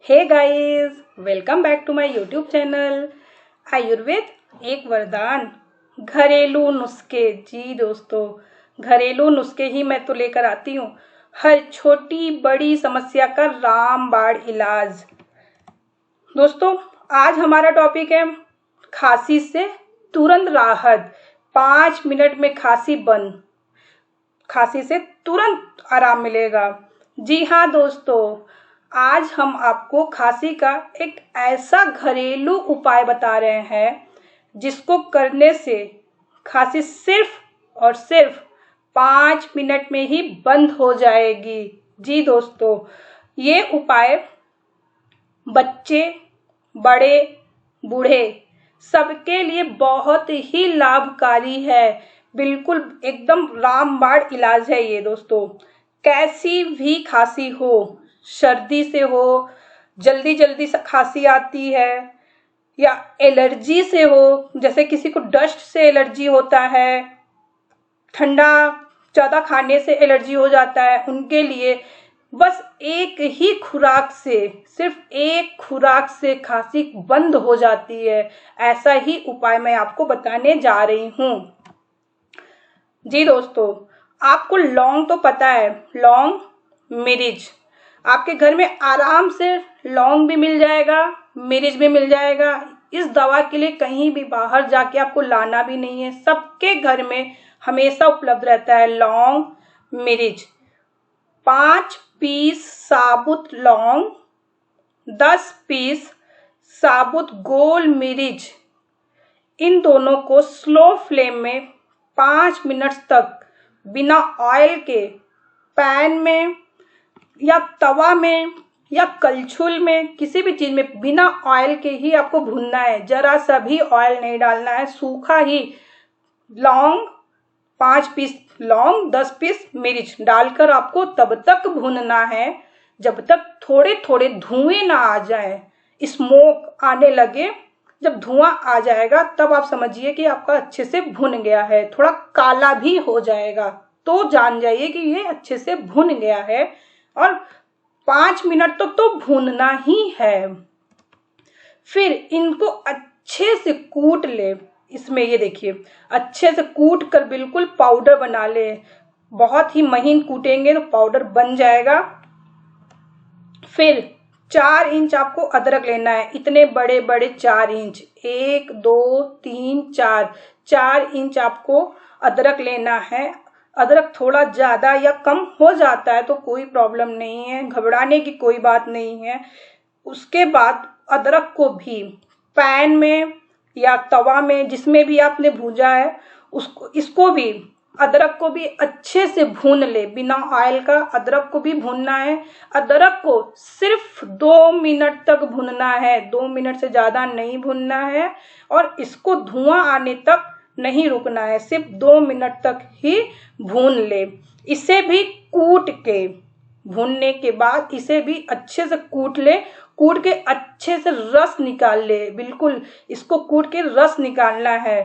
Hey guys, welcome back to my YouTube channel Ayurveda एक वरदान। घरेलू नुस्खे। जी दोस्तों, घरेलू नुस्खे ही मैं तो लेकर आती हूँ हर छोटी बड़ी समस्या का रामबाण इलाज। दोस्तों, आज हमारा टॉपिक है खांसी से तुरंत राहत। 5 मिनट में खांसी बंद, खांसी से तुरंत आराम मिलेगा। जी हाँ दोस्तों, आज हम आपको खांसी का एक ऐसा घरेलू उपाय बता रहे हैं जिसको करने से खांसी सिर्फ और सिर्फ 5 मिनट में ही बंद हो जाएगी। जी दोस्तों, ये उपाय बच्चे, बड़े, बूढ़े सबके लिए बहुत ही लाभकारी है। बिल्कुल एकदम रामबाण इलाज है ये दोस्तों। कैसी भी खांसी हो, सर्दी से हो, जल्दी जल्दी खांसी आती है, या एलर्जी से हो, जैसे किसी को डस्ट से एलर्जी होता है, ठंडा ज़्यादा खाने से एलर्जी हो जाता है, उनके लिए बस एक ही खुराक से, सिर्फ एक खुराक से खांसी बंद हो जाती है। ऐसा ही उपाय मैं आपको बताने जा रही हूँ। जी दोस्तों, आपको लौंग तो पता है, लौंग, मिर्च। आपके घर में आराम से लौंग भी मिल जाएगा, मिर्च भी मिल जाएगा। इस दवा के लिए कहीं भी बाहर जाके आपको लाना भी नहीं है, सबके घर में हमेशा उपलब्ध रहता है लौंग, मिर्च। 5 पीस साबुत लौंग, 10 पीस साबुत गोल मिर्च, इन दोनों को स्लो फ्लेम में 5 मिनट तक बिना ऑयल के पैन में या तवा में या कलछुल में, किसी भी चीज में बिना ऑयल के ही आपको भूनना है। जरा सा भी ऑयल नहीं डालना है, सूखा ही लौंग, 5 पीस लौंग, 10 पीस मिर्च डालकर आपको तब तक भूनना है जब तक थोड़े थोड़े धुएं ना आ जाए, स्मोक आने लगे। जब धुआं आ जाएगा तब आप समझिए कि आपका अच्छे से भुन गया है। थोड़ा काला भी हो जाएगा तो जान जाइए कि ये अच्छे से भुन गया है। और 5 मिनट तक तो भूनना ही है। फिर इनको अच्छे से कूट ले। इसमें ये देखिए, अच्छे से कूट कर बिल्कुल पाउडर बना ले। बहुत ही महीन कूटेंगे तो पाउडर बन जाएगा। फिर 4 इंच आपको अदरक लेना है, इतने बड़े बड़े 4 इंच, 1 2 3 4, 4 इंच आपको अदरक लेना है। अदरक थोड़ा ज़्यादा या कम हो जाता है तो कोई प्रॉब्लम नहीं है, घबराने की कोई बात नहीं है। उसके बाद अदरक को भी पैन में या तवा में, जिसमें भी आपने भूजा है, इसको भी, अदरक को भी अच्छे से भून ले। बिना ऑयल का अदरक को भी भूनना है। अदरक को सिर्फ 2 मिनट तक भूनना है, 2 मिनट से ज़्यादा नहीं भूनना है। और इसको धुआं आने तक नहीं रुकना है, सिर्फ 2 मिनट तक ही भून ले। इसे भी कूट के, भूनने के बाद इसे भी अच्छे से कूट ले। कूट के अच्छे से रस निकाल ले। बिल्कुल इसको कूट के रस निकालना है।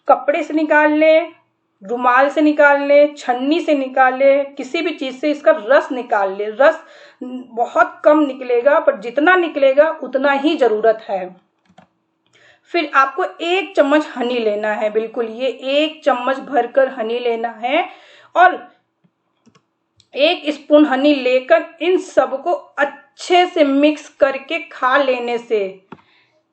कपड़े से निकाल ले, रुमाल से निकाल ले, छन्नी से निकाल ले, किसी भी चीज से इसका रस निकाल ले। रस बहुत कम निकलेगा, पर जितना निकलेगा उतना ही जरूरत है। फिर आपको 1 चम्मच हनी लेना है। बिल्कुल ये 1 चम्मच भरकर हनी लेना है। और 1 स्पून हनी लेकर इन सबको अच्छे से मिक्स करके खा लेने से,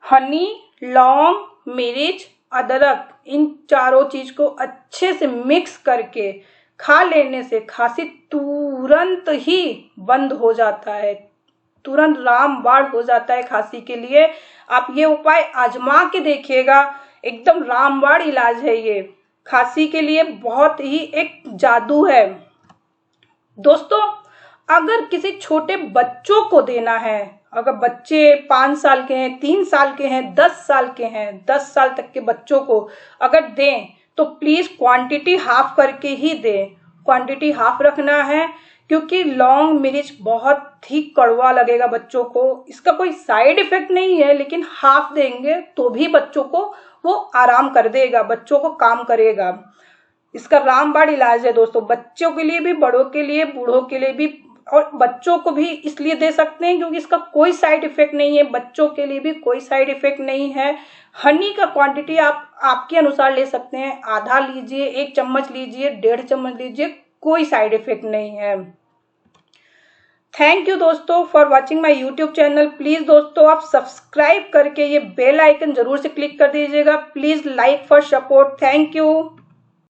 हनी, लौंग, मिर्च, अदरक, इन चारों चीज को अच्छे से मिक्स करके खा लेने से खांसी तुरंत ही बंद हो जाता है, तुरंत रामबाण हो जाता है खांसी के लिए। आप ये उपाय आजमा के देखिएगा, एकदम रामबाण इलाज है ये। खांसी के लिए बहुत ही एक जादू है दोस्तों। अगर किसी छोटे बच्चों को देना है, अगर बच्चे 5 साल के हैं, 3 साल के हैं, 10 साल के हैं, 10 साल तक के बच्चों को अगर दें तो प्लीज क्वांटिटी हाफ करके ही दें। क्वांटिटी हाफ रखना है, क्योंकि लौंग मिर्च बहुत ही कड़वा लगेगा बच्चों को। इसका कोई साइड इफेक्ट नहीं है, लेकिन हाफ देंगे तो भी बच्चों को वो आराम कर देगा, बच्चों को काम करेगा। इसका रामबाण इलाज है दोस्तों, बच्चों के लिए भी, बड़ों के लिए, बूढ़ों के लिए भी और बच्चों को भी इसलिए दे सकते हैं क्योंकि इसका कोई साइड इफेक्ट नहीं है, बच्चों के लिए भी कोई साइड इफेक्ट नहीं है। हनी का क्वांटिटी आप आपके अनुसार ले सकते हैं, आधा लीजिए, 1 चम्मच लीजिए, 1.5 चम्मच लीजिए, कोई साइड इफेक्ट नहीं है। थैंक यू दोस्तों for watching my YouTube channel. Please दोस्तों आप सब्सक्राइब करके ये बेल आइकन जरूर से क्लिक कर दीजिएगा। Please like for support. Thank you.